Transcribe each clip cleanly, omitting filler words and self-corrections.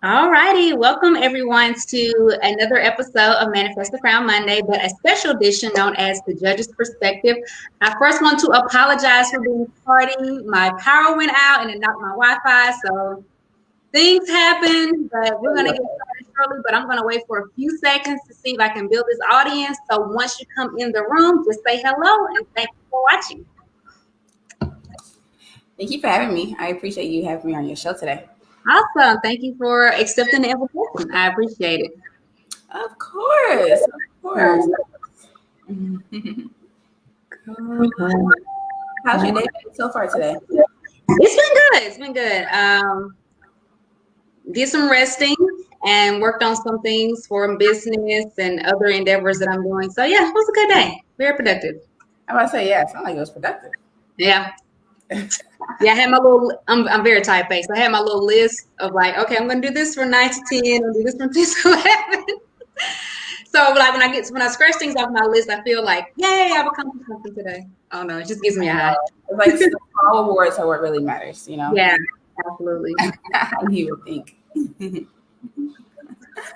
All righty. Welcome everyone to another episode of Manifest the Crown Monday, but a special edition known as the Judge's Perspective. I first want to apologize for being tardy. My power went out and it knocked my Wi-Fi, so things happen, but we're going to get started shortly, but I'm going to wait for a few seconds to see if I can build this audience. So once you come in the room, just say hello and thank you for watching. Thank you for having me. I appreciate you having me on your show today. Awesome. Thank you for accepting the invitation. I appreciate it. Of course. How's your day been so far today? It's been good. Did some resting and worked on some things for business and other endeavors that I'm doing. So yeah, it was a good day. Very productive. I'm about to say, yeah, it sounded like it was productive. Yeah. Yeah, I had my little, I'm very type-based. I had my little list of like, okay, I'm going to do this from 9 to 10. I'll do this from 10 to 11. So like when I scratch things off my list, I feel like, yay, I've accomplished something today. Oh no, it just gives me a high. It's like small awards are what really matters, you know? Yeah, absolutely. You would think.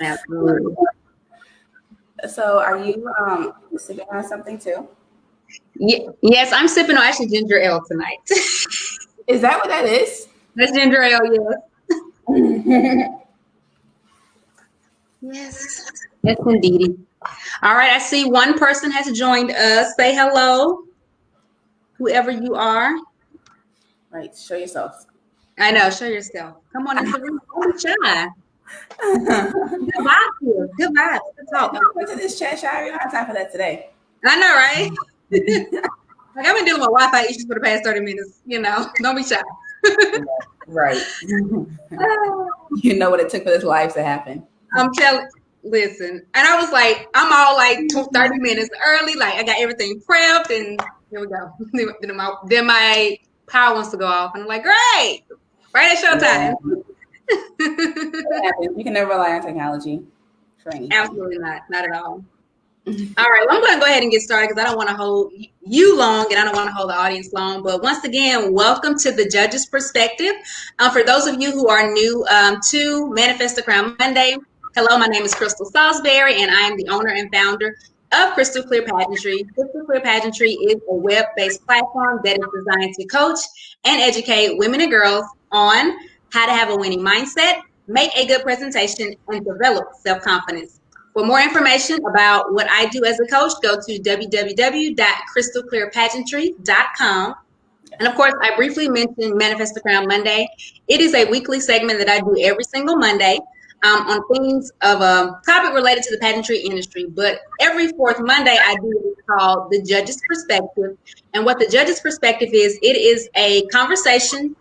Absolutely. So are you sipping on something too? Yes, I'm sipping on actually ginger ale tonight. Is that what that is? That's ginger ale, yes. Yes, indeed. All right, I see one person has joined us. Say hello, whoever you are. Right, show yourself. I know, show yourself. Come on into the room. Don't be shy. Good vibes here. Good vibes. Good talk. Don't go to this chat, shy. We don't have time for that today. I know, right? Like I've been dealing with Wi-Fi issues for the past 30 minutes. You know, don't be shy. Right. You know what it took for this live to happen. Listen, and I was like, I'm all like 30 minutes early. Like I got everything prepped, and here we go. Then my power wants to go off, and I'm like, great, right at showtime. You can never rely on technology for anything. Absolutely not at all. All right, well, I'm going to go ahead and get started because I don't want to hold you long and I don't want to hold the audience long. But once again, welcome to the Judge's Perspective. For those of you who are new to Manifest the Crown Monday, hello, my name is Krystle Salisbury, and I am the owner and founder of Crystal Clear Pageantry. Crystal Clear Pageantry is a web-based platform that is designed to coach and educate women and girls on how to have a winning mindset, make a good presentation, and develop self-confidence. For more information about what I do as a coach, go to www.crystalclearpageantry.com. And of course, I briefly mentioned Manifest the Crown Monday. It is a weekly segment that I do every single Monday on things of a topic related to the pageantry industry. But every fourth Monday, I do what is called the Judge's Perspective. And what the Judge's Perspective is, it is a conversation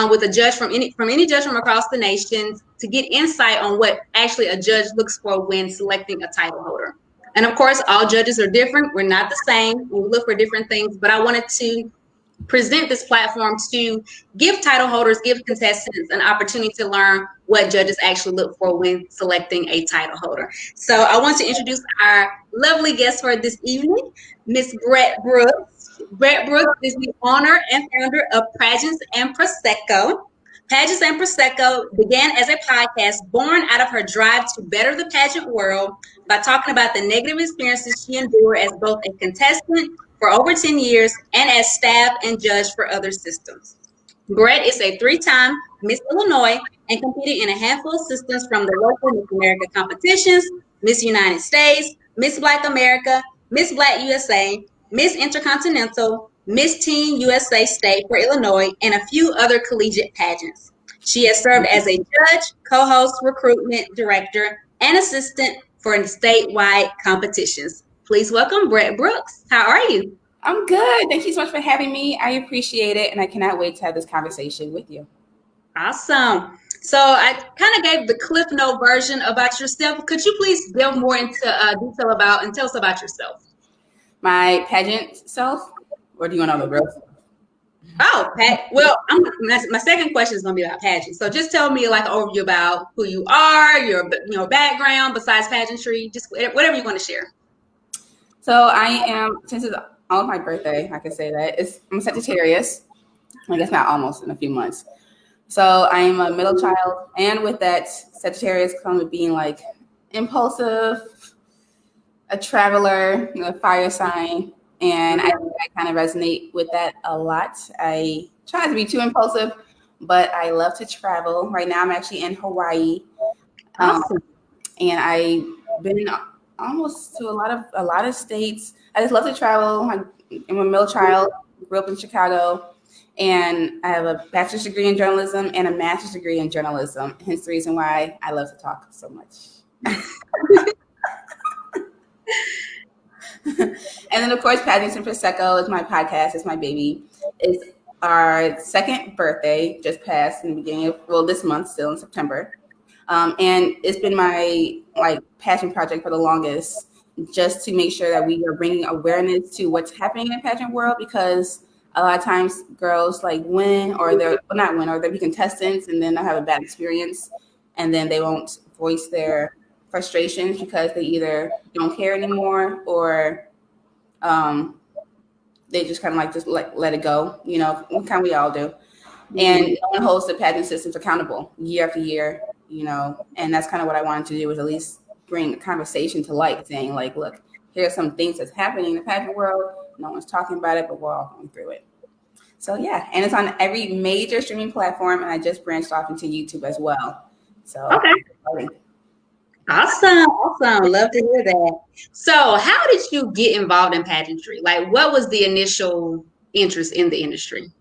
with a judge from any judge from across the nation to get insight on what actually a judge looks for when selecting a title holder. And of course, all judges are different. We're not the same. We look for different things, but I wanted to present this platform to give title holders, give contestants an opportunity to learn what judges actually look for when selecting a title holder. So I want to introduce our lovely guest for this evening, Miss Brett Brooks. Brett Brooks is the owner and founder of Pageants and Prosecco. Pageants and Prosecco began as a podcast born out of her drive to better the pageant world by talking about the negative experiences she endured as both a contestant for over 10 years and as staff and judge for other systems. Brett is a 3-time Miss Illinois and competed in a handful of systems from the local Miss America competitions, Miss United States, Miss Black America, Miss Black USA, Miss Intercontinental, Miss Teen USA State for Illinois, and a few other collegiate pageants. She has served as a judge, co-host, recruitment director, and assistant for statewide competitions. Please welcome Brett Brooks. How are you? I'm good. Thank you so much for having me. I appreciate it, and I cannot wait to have this conversation with you. Awesome. So I kind of gave the Cliff Note version about yourself. Could you please delve more into detail about and tell us about yourself? My pageant self, or do you want to know the real self? Oh, well, my second question is going to be about pageants. So just tell me like an overview about who you are, your background besides pageantry, just whatever you want to share. So I am, since it's on my birthday, I can say that I'm a Sagittarius. I guess not almost in a few months. So I am a middle child, and with that, Sagittarius comes with being like impulsive, a traveler, a fire sign, and I think I kind of resonate with that a lot. I try not to be too impulsive, but I love to travel. Right now, I'm actually in Hawaii, Awesome. and I've been almost to a lot of states. I just love to travel. I'm a middle child, grew up in Chicago, and I have a bachelor's degree in journalism and a master's degree in journalism. Hence the reason why I love to talk so much. And then, of course, Pageants Prosecco is my podcast. It's my baby. It's our second birthday, just passed in the beginning of, well, this month, still in September. And it's been my passion project for the longest, just to make sure that we are bringing awareness to what's happening in the pageant world, because a lot of times girls win, or they're not win, or they'll be contestants and then they'll have a bad experience, and then they won't voice their frustrations because they either don't care anymore, or they just kind of just let it go, kind of we all do. And no one holds the pageant systems accountable year after year, and that's kind of what I wanted to do, was at least bring a conversation to light, saying look, here are some things that's happening in the pageant world. No one's talking about it, but we're all going through it. So yeah, and it's on every major streaming platform, and I just branched off into YouTube as well. So okay. Awesome. Love to hear that. So how did you get involved in pageantry? What was the initial interest in the industry?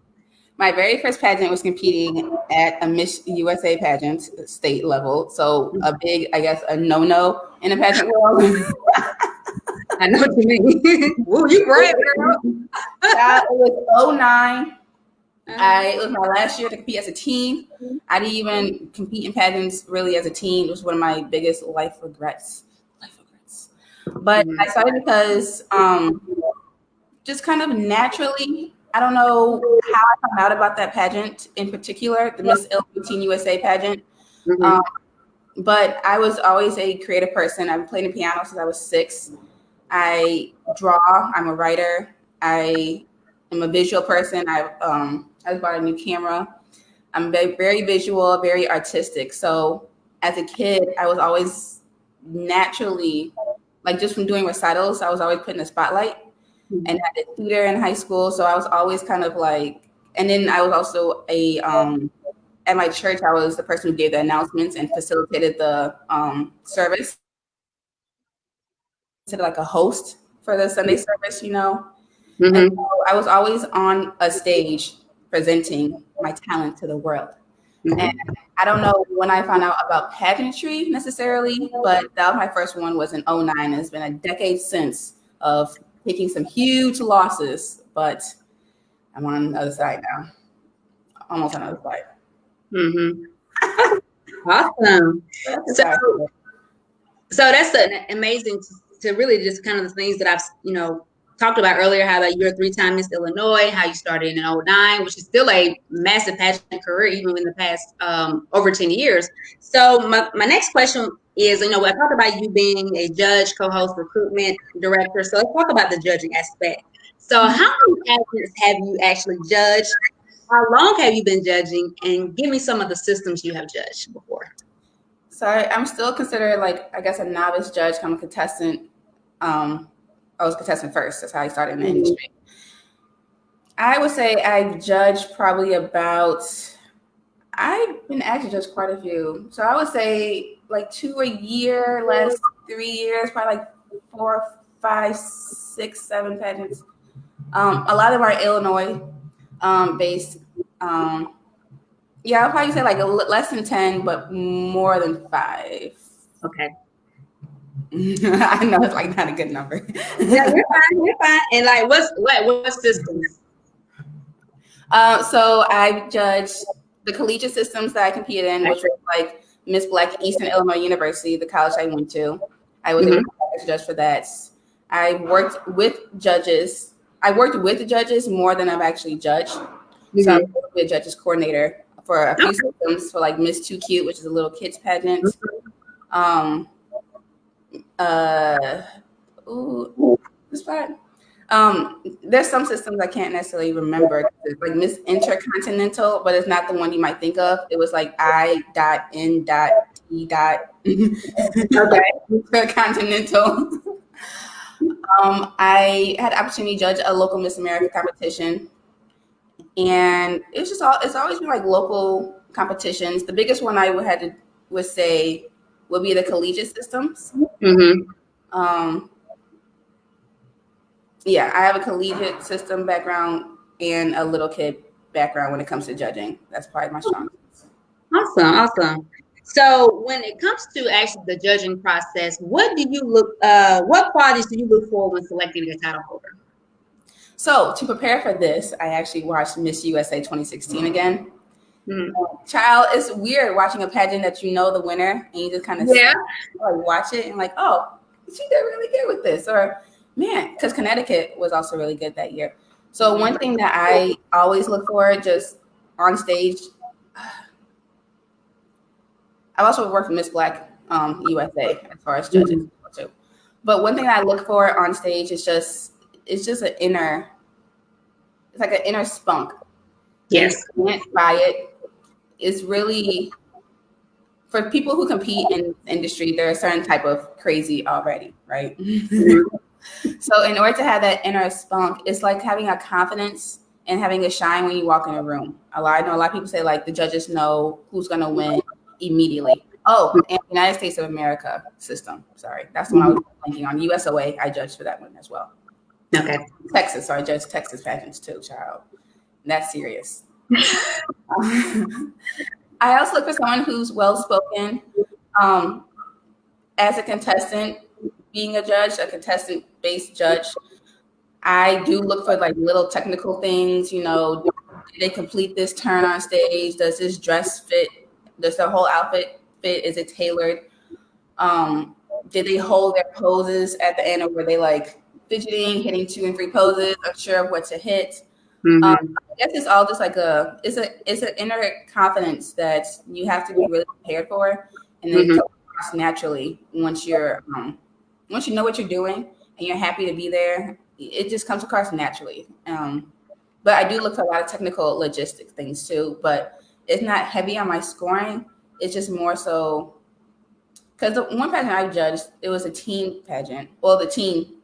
My very first pageant was competing at a Miss USA pageant, state level. So a big, I guess, a no-no in the pageant world. I know what you mean. Ooh, you brave, girl. It was 2009. It was my last year to compete as a teen. I didn't even compete in pageants really as a teen. It was one of my biggest life regrets. But I started because just kind of naturally, I don't know how I found out about that pageant in particular, the Miss Teen USA pageant. But I was always a creative person. I've been playing the piano since I was 6. I draw. I'm a writer. I am a visual person. I just bought a new camera. I'm very, very visual, very artistic. So as a kid, I was always naturally, just from doing recitals, I was always put in the spotlight. And I did theater in high school, so I was always kind of and then I was also at my church, I was the person who gave the announcements and facilitated the service, instead of a host for the Sunday service, And so I was always on a stage presenting my talent to the world. And I don't know when I found out about pageantry necessarily, but that was my first one, was in 2009. It's been a decade since of taking some huge losses, but I'm on the other side now. Almost on the other side. Awesome. So that's amazing to really just kind of the things that I've, talked about earlier, how you're a 3-time Miss Illinois, how you started in 2009, which is still a massive pageant career, even in the past over 10 years. So my next question is, I talked about you being a judge, co-host, recruitment director. So let's talk about the judging aspect. So how many pageants have you actually judged? How long have you been judging? And give me some of the systems you have judged before. So I'm still considered I guess a novice judge. I'm a contestant. I was contestant first. That's how I started in the industry. I would say I've judged probably I've been actually judged quite a few. So I would say 2 a year, last 3 years, probably 4, 5, 6, 7 pageants. A lot of our Illinois based. Yeah, I'll probably say less than 10, but more than 5. Okay. I know it's not a good number. Yeah, you're fine. And what systems? So I judged the collegiate systems that I competed in, which was Miss Black Eastern Illinois University, the college I went to. I was able to judge for that. I worked with judges. I worked with the judges more than I've actually judged. So I was a judges coordinator for a few systems, for Miss Too Cute, which is a little kids pageant. This part. There's some systems I can't necessarily remember. It's like Miss Intercontinental, but it's not the one you might think of. It was like I.N.T. Okay. Intercontinental. I had the opportunity to judge a local Miss America competition, and it's always been like local competitions. The biggest one I would say would be the collegiate systems. Yeah, I have a collegiate system background and a little kid background when it comes to judging. That's probably my strongest. Awesome. So when it comes to actually the judging process, what qualities do you look for when selecting a title holder? So to prepare for this, I actually watched Miss USA 2016 again. Child, it's weird watching a pageant that you know the winner and you just kind of watch it and like, oh, she did really good with this, or man, because Connecticut was also really good that year. So one thing that I always look for just on stage, I've also worked with Miss Black USA as far as judges too. But one thing I look for on stage is just it's like an inner spunk. Yes. You can't buy it. It's really, for people who compete in the industry, they're a certain type of crazy already, right? So in order to have that inner spunk, it's like having a confidence and having a shine when you walk in a room. I know a lot of people say like the judges know who's going to win immediately. Oh, and United States of America system. Sorry, that's the one I was thinking on. USOA, I judged for that one as well. Okay. Texas, so I judged Texas pageants too, child. That's serious. I also look for someone who's well-spoken. As a contestant, being a judge, a contestant-based judge, I do look for like little technical things. You know, did they complete this turn on stage? Does this dress fit? Does the whole outfit fit? Is it tailored? Did they hold their poses at the end, or were they like fidgeting, hitting 2 and 3 poses, unsure of what to hit? I guess it's all just like it's an inner confidence that you have to be really prepared for, and then it comes across naturally once you know what you're doing and you're happy to be there. It just comes across naturally. But I do look for a lot of technical logistic things too. But it's not heavy on my scoring. It's just more so because the one pageant I judged, it was a teen pageant. Well, the teen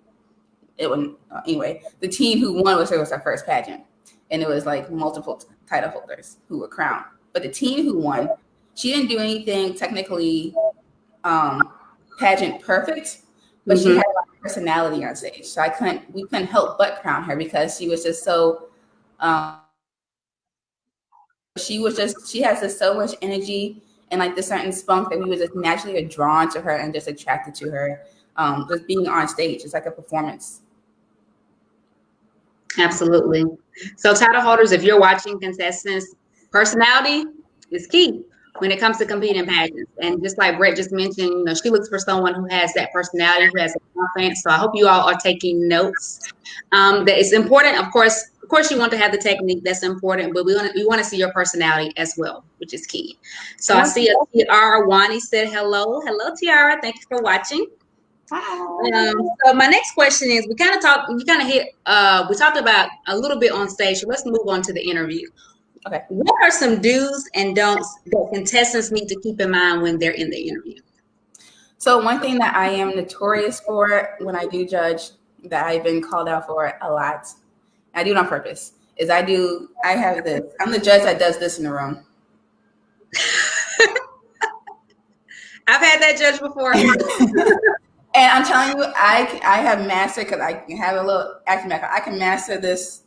who won was our first pageant, and it was like multiple title holders who were crowned. But the teen who won, she didn't do anything technically pageant perfect, but she had a lot of personality on stage. So we couldn't help but crown her because she was just so. She has just so much energy and like this certain spunk that we were just naturally drawn to her and just attracted to her. Just being on stage, it's like a performance. Absolutely. So title holders, if you're watching, contestants, personality is key when it comes to competing in pageants. And just like Brett just mentioned, she looks for someone who has that personality, who has a confidence. So I hope you all are taking notes. That it's important. Of course, you want to have the technique. That's important, but we want to see your personality as well, which is key. So I see Tiara Wani said hello. Hello, Tiara. Thank you for watching. Hi. So my next question is, we talked about a little bit on stage. So let's move on to the interview. Okay. What are some do's and don'ts that contestants need to keep in mind when they're in the interview? So one thing that I am notorious for when I do judge, that I've been called out for a lot, I do it on purpose, is I'm the judge that does this in the room. I've had that judge before. And I'm telling you, I have mastered, because I have a little acting back. I can master this.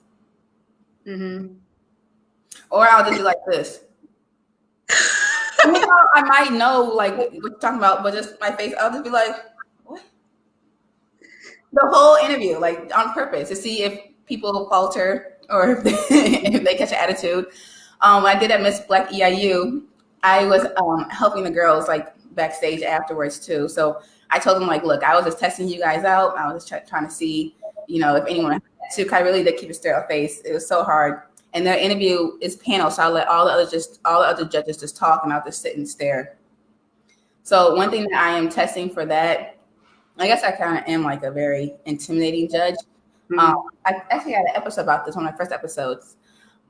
Or I'll just do like this. I might know like what you're talking about, but just my face, I'll just be like, what? The whole interview, like on purpose, to see if people falter or if they catch an attitude. When I did at Miss Black EIU, I was helping the girls like backstage afterwards too. So I told them like, look, I was just testing you guys out. I was just trying to see, if anyone to I really did keep a straight face. It was so hard. And their interview is panel, so I'll let all the other judges just talk, and I'll just sit and stare. So one thing that I am testing for that, I guess I kind of am like a very intimidating judge. I actually had an episode about this, one of my first episodes.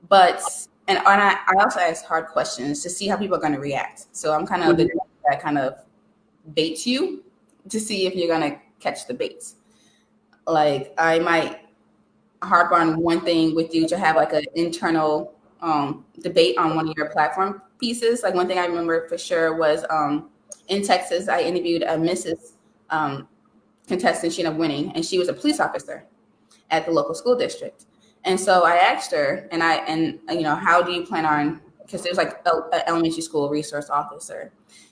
But I also ask hard questions to see how people are going to react. So I'm kind of the that kind of baits you to see if you're going to catch the baits. Like I might harp on one thing with you to have like an internal debate on one of your platform pieces. Like one thing I remember for sure was in Texas, I interviewed a Mrs. Contestant. She ended up winning, and she was a police officer at the local school district. And so I asked her, and you know, how do you plan on, because there's like an elementary school resource officer,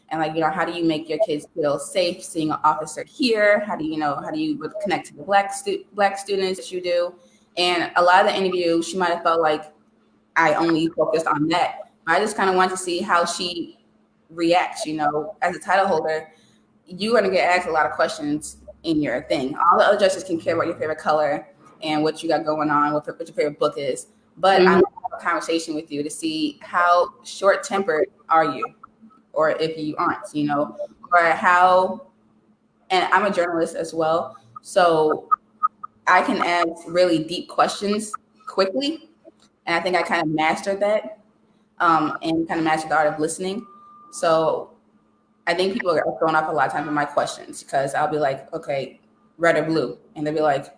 and like, you know, how do you make your kids feel safe seeing an officer here? How do you connect to the black students that you do? And a lot of the interview, she might have felt like I only focused on that. I just kind of wanted to see how she reacts. You know, as a title holder, you're going to get asked a lot of questions in your thing. All the other judges can care about your favorite color and what you got going on, what your favorite book is. But I want to have a conversation with you to see how short-tempered are you, or if you aren't, you know, or how, and I'm a journalist as well, so I can ask really deep questions quickly. And I think I kind of mastered that and kind of mastered the art of listening. So I think people are thrown off a lot of times with my questions because I'll be like, okay, red or blue. And they'll be like,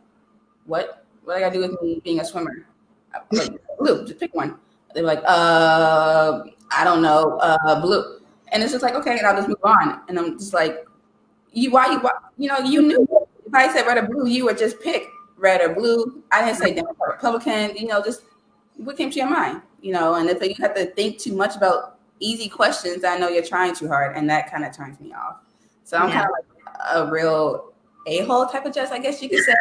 what do I got to do with me being a swimmer? I'm like, blue, just pick one. They're like, I don't know, blue. And it's just like, okay, and I'll just move on. And I'm just like, you knew. If I said red or blue, you would just pick red or blue. I didn't say Democrat, Republican, you know, just what came to your mind, you know. And if you have to think too much about easy questions, I know you're trying too hard, and that kind of turns me off. So I'm kind of like a real a-hole type of judge, I guess you could say.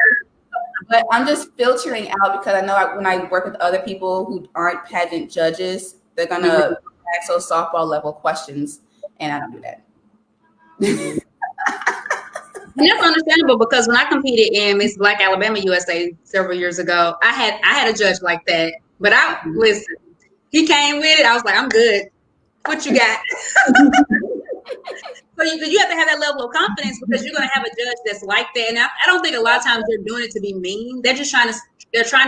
But I'm just filtering out because I know when I work with other people who aren't pageant judges, they're going to ask those softball level questions, and I don't do that. And that's understandable because when I competed in Miss Black Alabama USA several years ago, I had a judge like that. But listen, he came with it. I was like, I'm good. What you got? So you have to have that level of confidence because you're going to have a judge that's like that. And I don't think a lot of times they're doing it to be mean. They're just trying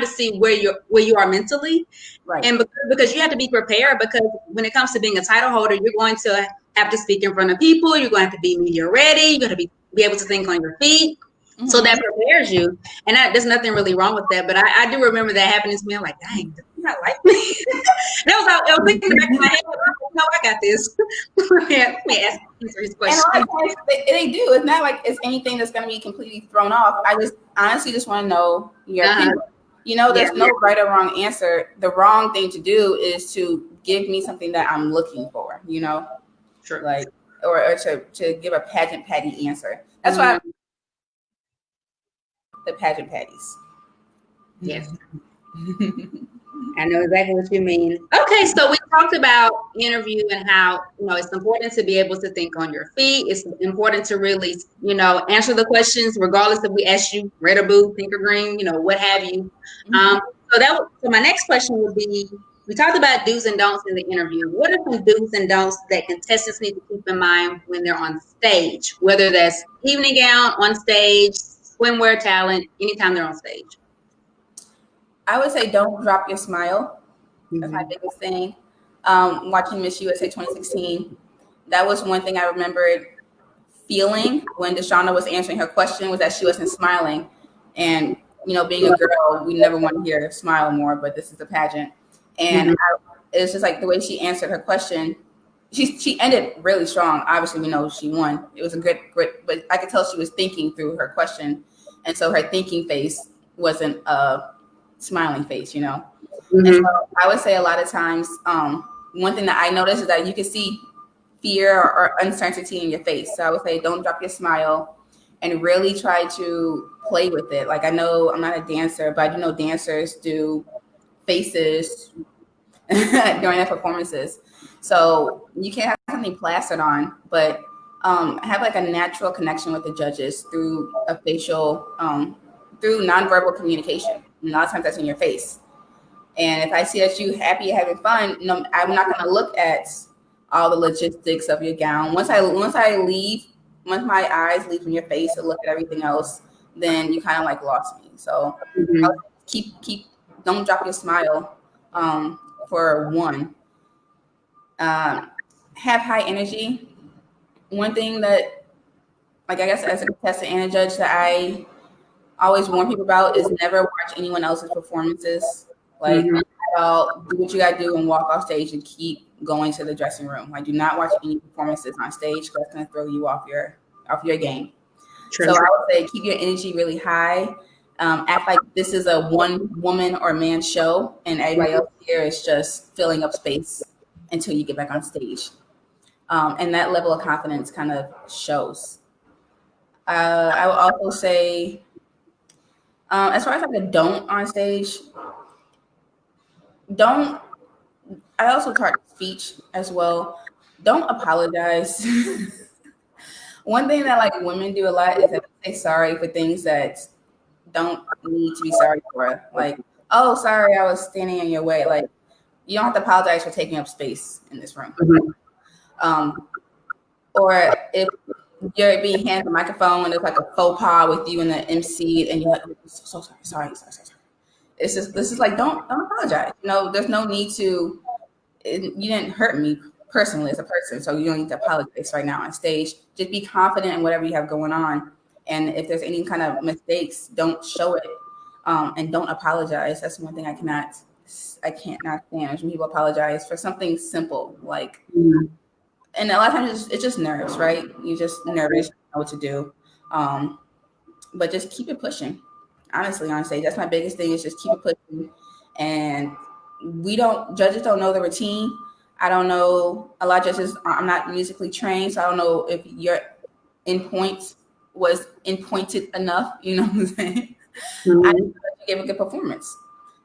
to see where you are mentally, right? And because you have to be prepared, because when it comes to being a title holder, you're going to have to speak in front of people. You're going to have to be media ready. You're going to be able to think on your feet. So that prepares you, and there's nothing really wrong with that. But I do remember that happening to me. I'm like, dang, does he not like me? I was thinking back in my head, no, I got this. Let me ask these questions. And a lot of times they do. It's not like it's anything that's going to be completely thrown off. I just honestly just want to know your opinion. You know, there's no right or wrong answer. The wrong thing to do is to give me something that I'm looking for. You know, sure. Like or to give a pageant patty answer. That's why. The pageant patties. Yes. I know exactly what you mean. Okay, so we talked about interview and how, you know, it's important to be able to think on your feet. It's important to really, you know, answer the questions regardless if we ask you red or blue, pink or green, you know, what have you. So my next question would be, we talked about do's and don'ts in the interview. What are some do's and don'ts that contestants need to keep in mind when they're on stage, whether that's evening gown, on stage, swimwear, talent, anytime they're on stage? I would say don't drop your smile. That's my biggest thing. Watching Miss USA 2016, that was one thing I remembered feeling when Deshauna was answering her question, was that she wasn't smiling. And, you know, being a girl, we never want to hear her smile more, but this is a pageant. And it's just like the way she answered her question. She ended really strong. Obviously, we know she won. It was a good, but I could tell she was thinking through her question. And so her thinking face wasn't a smiling face, you know? And so I would say a lot of times, one thing that I noticed is that you can see fear or uncertainty in your face. So I would say don't drop your smile and really try to play with it. Like I know I'm not a dancer, but I do know dancers do faces during their performances. So you can't have something plastered on, but have like a natural connection with the judges through a facial, through nonverbal communication. A lot of times that's in your face. And if I see that you happy, having fun, no, I'm not going to look at all the logistics of your gown. Once my eyes leave from your face and look at everything else, then you kind of like lost me. So keep don't drop your smile. For one, have high energy. One thing that, like, I guess as a contestant and a judge, that I always warn people about is never watch anyone else's performances. Like, do what you gotta do and walk off stage and keep going to the dressing room. Like, do not watch any performances on stage because that's gonna throw you off your game. True. So I would say keep your energy really high. Act like this is a one woman or man show, and everybody else here is just filling up space until you get back on stage. And that level of confidence kind of shows. I would also say, as far as like a don't on stage, don't. I also taught speech as well. Don't apologize. One thing that like women do a lot is that they say sorry for things that don't need to be sorry for. Like, oh, sorry, I was standing in your way. Like, you don't have to apologize for taking up space in this room. Or if you're being handed the microphone and there's like a faux pas with you and the MC, and you're like, oh, so sorry. It's just, this is like, don't apologize. You know, there's no need to. You didn't hurt me personally as a person, so you don't need to apologize right now on stage. Just be confident in whatever you have going on, and if there's any kind of mistakes, don't show it, and don't apologize. That's one thing I can't not stand is when people apologize for something simple, like, and a lot of times it's just nerves, right? You're just nervous, you don't know what to do, but just keep it pushing. Honestly, on stage, that's my biggest thing, is just keep it pushing. And judges don't know the routine. I don't know, a lot of judges, I'm not musically trained, so I don't know if your endpoint was endpointed enough, you know what I'm saying? I didn't know if you gave a good performance.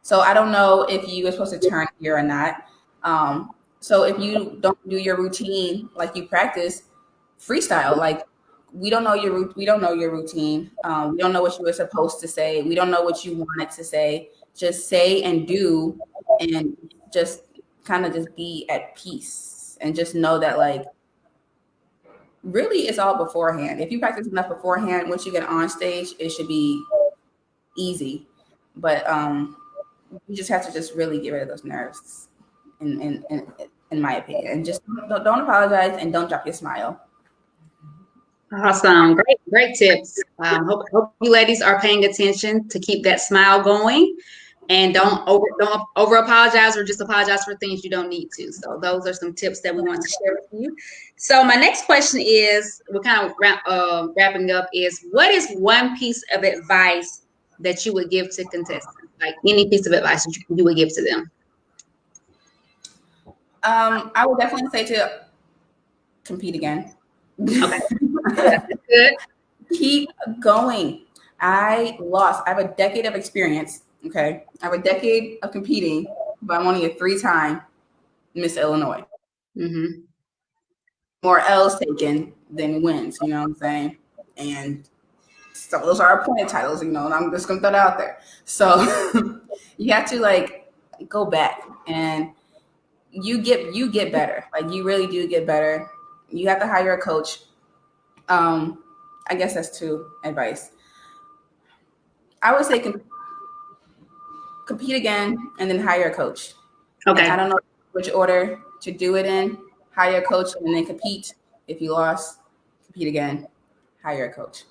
So I don't know if you were supposed to turn here or not. So if you don't do your routine like you practice, freestyle. Like, we don't know your routine. We don't know what you were supposed to say. We don't know what you wanted to say. Just say and do, and just kind of just be at peace, and just know that, like, really it's all beforehand. If you practice enough beforehand, once you get on stage, it should be easy. But you just have to just really get rid of those nerves, in my opinion. And just don't apologize, and don't drop your smile. Awesome. Great tips. Hope you ladies are paying attention to keep that smile going, and don't over apologize, or just apologize for things you don't need to. So those are some tips that we want to share with you. So my next question is, we're kind of wrapping up, is what is one piece of advice that you would give to contestants? Like, any piece of advice that you would give to them? I would definitely say to compete again. Okay. Good. Keep going. I have a decade of experience. Okay. I have a decade of competing, but I'm only a 3-time Miss Illinois. More L's taken than wins, you know what I'm saying? And so those are appointed titles, you know, and I'm just gonna throw that out there. So you have to, like, go back, and you get better. Like, you really do get better. You have to hire a coach. I guess that's 2 advice. I would say compete again, and then hire a coach. Okay. And I don't know which order to do it in. Hire a coach, and then compete. If you lost, compete again, hire a coach.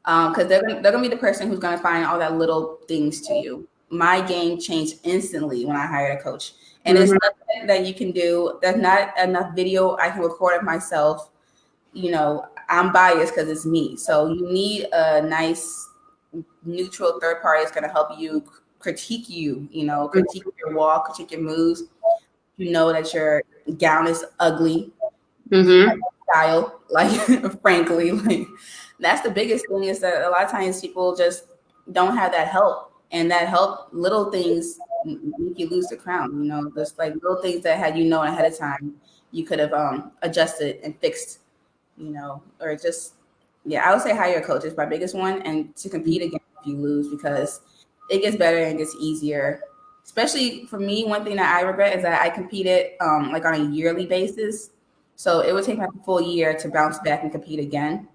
Because they're gonna be the person who's gonna find all that little things to you. My game changed instantly when I hired a coach. And there's nothing that you can do. There's not enough video I can record of myself. You know, I'm biased because it's me. So you need a nice, neutral third party that's going to help you critique critique your walk, critique your moves. You know that your gown is ugly. Style, like, frankly, like, that's the biggest thing, is that a lot of times people just don't have that help. And that help, little things make you lose the crown, you know, just like little things that had you known ahead of time, you could have adjusted and fixed, you know, or just, I would say hire a coach is my biggest one, and to compete again if you lose, because it gets better and gets easier. Especially for me, one thing that I regret is that I competed like on a yearly basis. So it would take me a full year to bounce back and compete again.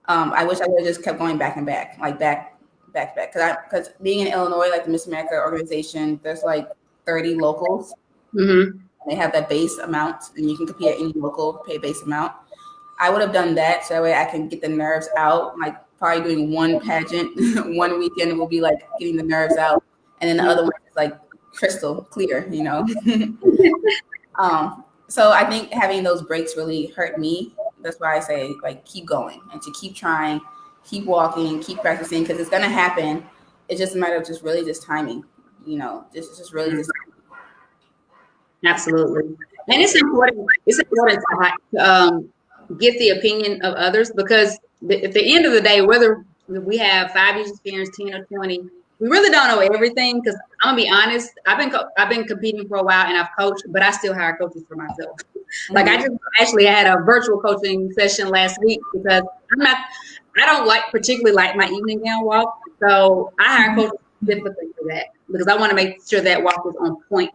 I wish I would have just kept going back and back, like back back to back. Because being in Illinois, like the Miss America organization, there's like 30 locals. Mm-hmm. They have that base amount, and you can compete at any local, pay a base amount. I would have done that so that way I can get the nerves out. Like probably doing one pageant, one weekend will be like getting the nerves out, and then the other one is like crystal clear, you know. So I think having those breaks really hurt me. That's why I say like keep going and to keep trying, keep walking, keep practicing because it's gonna happen. It's just a matter of just really just timing, you know, just really just. Absolutely, and it's important. It's important to get the opinion of others because at the end of the day, whether we have 5 years experience, 10 or 20, we really don't know everything. Because I'm gonna be honest, I've been competing for a while and I've coached, but I still hire coaches for myself. Like I just actually had a virtual coaching session last week because I don't particularly like my evening gown walk, so I hire coaches specifically for that because I want to make sure that walk is on point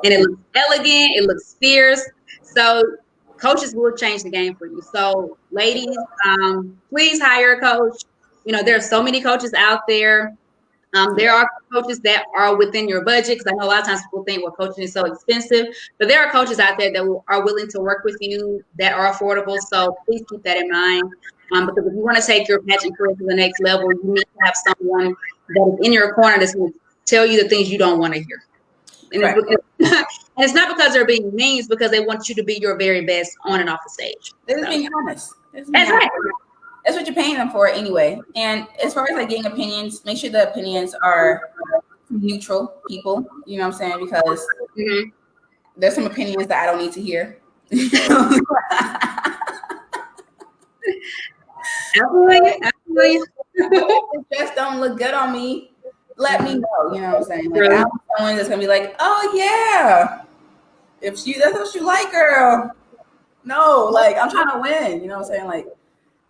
and it looks elegant, it looks fierce. So coaches will change the game for you. So ladies, please hire a coach. You know, there are so many coaches out there. There are coaches that are within your budget because I know a lot of times people think, well, coaching is so expensive, but there are coaches out there that are willing to work with you that are affordable. So please keep that in mind. Because if you want to take your pageant career to the next level, you need to have someone that is in your corner that's going to tell you the things you don't want to hear. And, Right. and it's not because they're being mean, it's because they want you to be your very best on and off the stage. They're just being honest. That's right. That's what you're paying them for anyway. And as far as like getting opinions, make sure the opinions are neutral people. You know what I'm saying? Because there's some opinions that I don't need to hear. Absolutely. It just don't look good on me. Let me know. You know what I'm saying? Like I'm someone that's gonna be like, oh yeah, that's what you like, girl. No, like I'm trying to win. You know what I'm saying? Like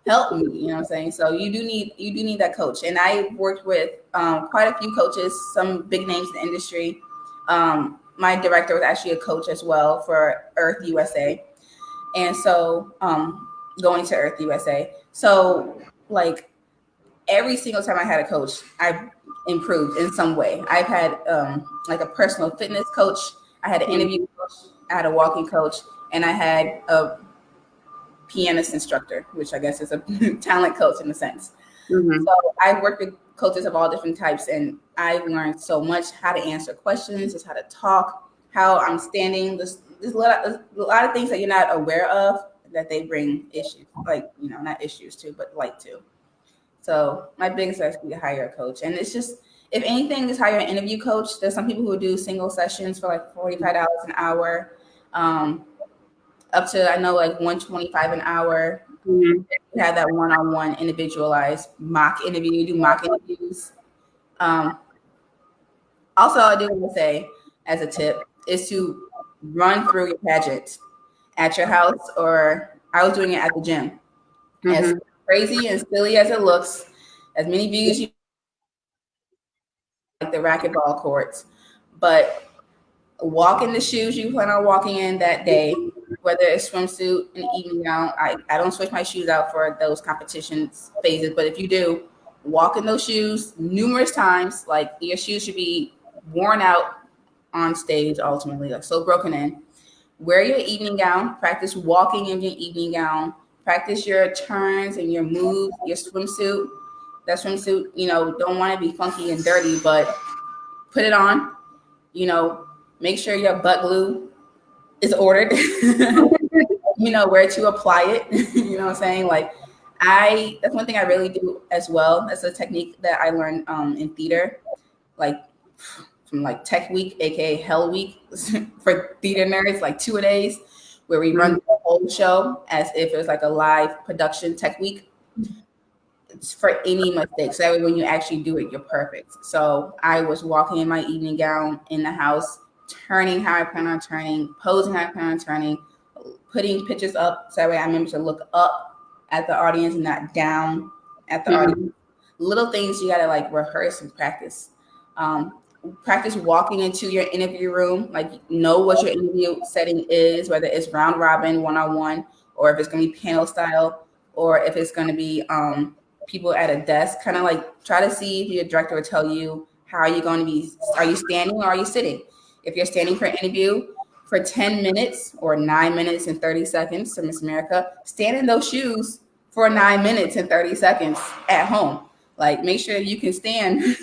help me. You know what I'm saying? So you do need that coach. And I worked with quite a few coaches, some big names in the industry. My director was actually a coach as well for Earth USA, and so going to Earth USA. So like every single time I had a coach, I improved in some way. I've had like a personal fitness coach. I had an interview coach. I had a walking coach, and I had a pianist instructor, which I guess is a talent coach in a sense. So I've worked with coaches of all different types, and I've learned so much how to answer questions, just how to talk, how I'm standing. There's a lot of things that you're not aware of that they bring issues, like, you know, not issues too, but light to. So my biggest advice would be to hire a coach. And it's just, if anything, just hire an interview coach. There's some people who do single sessions for like $45 an hour, up to, I know, like $125 an hour. You have that one-on-one individualized mock interview. You do mock interviews. Also, I do want to say as a tip is to run through your pageant at your house, or I was doing it at the gym. As crazy and silly as it looks, as many views you like the racquetball courts, but walk in the shoes you plan on walking in that day, whether it's swimsuit and evening gown. I don't switch my shoes out for those competitions phases, but if you do, walk in those shoes numerous times. Like your shoes should be worn out on stage ultimately, like so broken in. Wear your evening gown, practice walking in your evening gown, practice your turns and your moves, your swimsuit. That swimsuit, you know, don't want to be funky and dirty, but put it on, you know, make sure your butt glue is ordered, you know, where to apply it. You know what I'm saying? Like that's one thing I really do as well. That's a technique that I learned in theater, like from like Tech Week, aka Hell Week for theater nerds, like 2-a-days, where we run the whole show as if it was like a live production. Tech Week. It's for any mistakes. So that way when you actually do it, you're perfect. So I was walking in my evening gown in the house, turning how I plan on turning, posing how I plan on turning, putting pictures up so that way I remember to look up at the audience and not down at the audience. Little things you gotta like rehearse and practice. Practice walking into your interview room, like know what your interview setting is, whether it's round robin, one-on-one, or if it's gonna be panel style, or if it's gonna be people at a desk, kind of like try to see if your director will tell you how are you going to be, are you standing or are you sitting? If you're standing for an interview for 10 minutes or 9 minutes and 30 seconds for Miss America, stand in those shoes for 9 minutes and 30 seconds at home. Like, make sure you can stand as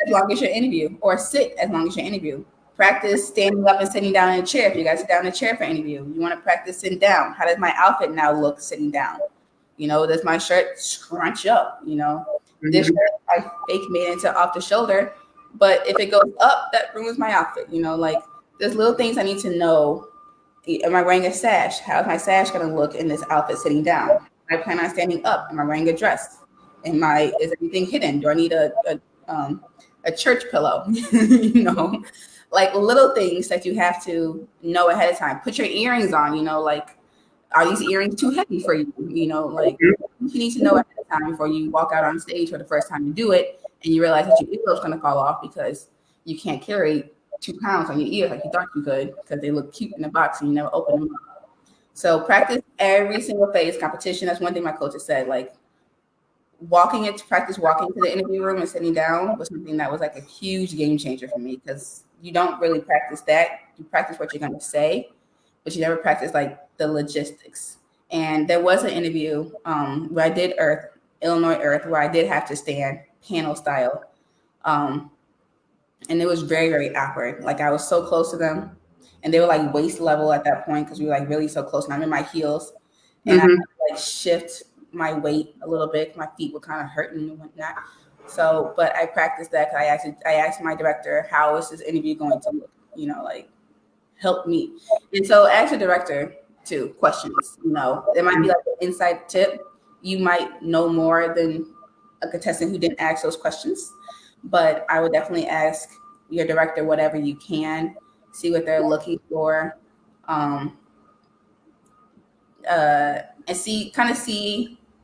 long as your interview, or sit as long as your interview. Practice standing up and sitting down in a chair. If you guys sit down in a chair for interview, you want to practice sitting down. How does my outfit now look sitting down? You know, does my shirt scrunch up? You know, this shirt I fake made into off the shoulder, but if it goes up, that ruins my outfit. You know, like there's little things I need to know. Am I wearing a sash? How's my sash going to look in this outfit sitting down? I plan on standing up. Am I wearing a dress? Is anything hidden? Do I need a church pillow? You know, like little things that you have to know ahead of time. Put your earrings on, you know, like, are these earrings too heavy for you? You know, like you need to know ahead of time before you walk out on stage for the first time you do it and you realize that your earlobe's going to fall off because you can't carry 2 pounds on your ears like you thought you could because they look cute in the box and you never open them up. So practice every single phase competition. That's one thing my coach has said, like, practice walking to the interview room and sitting down was something that was like a huge game changer for me, because you don't really practice that. You practice what you're going to say, but you never practice like the logistics. And there was an interview where I did Illinois Earth, where I did have to stand panel style. And it was very, very awkward. Like, I was so close to them and they were like waist level at that point because we were like really so close, and I'm in my heels and I had to like shift my weight a little bit. My feet were kind of hurting and whatnot. So, but I practiced that because I asked my director, how is this interview going to look? You know, like, help me. And so ask your director too questions. You know, there might be like an inside tip. You might know more than a contestant who didn't ask those questions, but I would definitely ask your director whatever you can, see what they're looking for, and see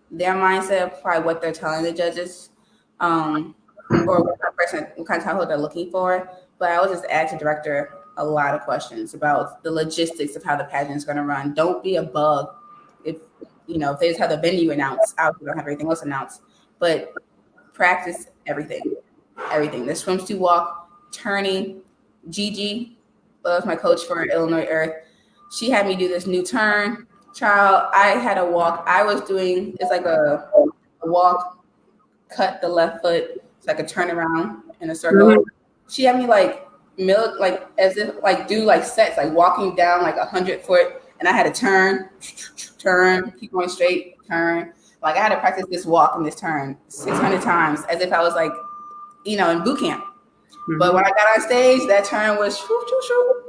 their mindset of probably what they're telling the judges, or what kind of title they're looking for. But I would just ask the director a lot of questions about the logistics of how the pageant is going to run. Don't be a bug. If they just have the venue announced, obviously don't have everything else announced, but practice everything. The swimsuit walk, turning. Gigi was my coach for Illinois Earth. She had me do this new turn. Child, I had a walk. I was doing, it's like a walk, cut the left foot. It's like a turnaround in a circle. Mm-hmm. She had me like as if like do like sets, like walking down like 100 foot. And I had to turn, keep going straight, turn. Like, I had to practice this walk and this turn 600 times as if I was like, in boot camp. Mm-hmm. But when I got on stage, that turn was shoo, shoo, shoo.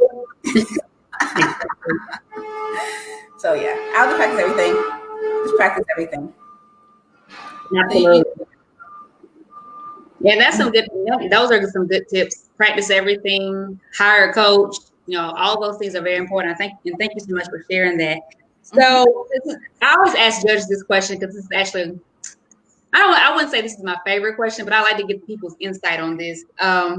So yeah, I'll just practice everything. Just practice everything. Absolutely. Yeah, that's some good. Those are some good tips. Practice everything. Hire a coach. All those things are very important. Thank you so much for sharing that. So I always ask judges this question because this is actually, I wouldn't say this is my favorite question, but I like to get people's insight on this. As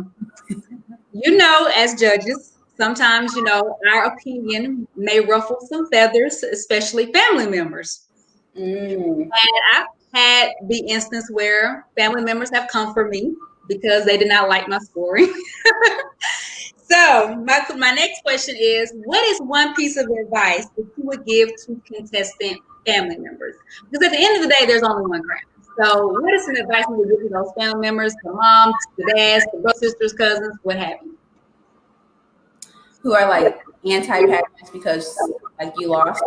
judges, sometimes, our opinion may ruffle some feathers, especially family members. And I've had the instance where family members have come for me because they did not like my scoring. So my next question is, what is one piece of advice that you would give to contestant family members? Because at the end of the day, there's only one crown. So what is some advice you would give to those family members, the moms, the dads, the brothers, sisters, cousins, what have you? Who are like anti-pageants because like you lost?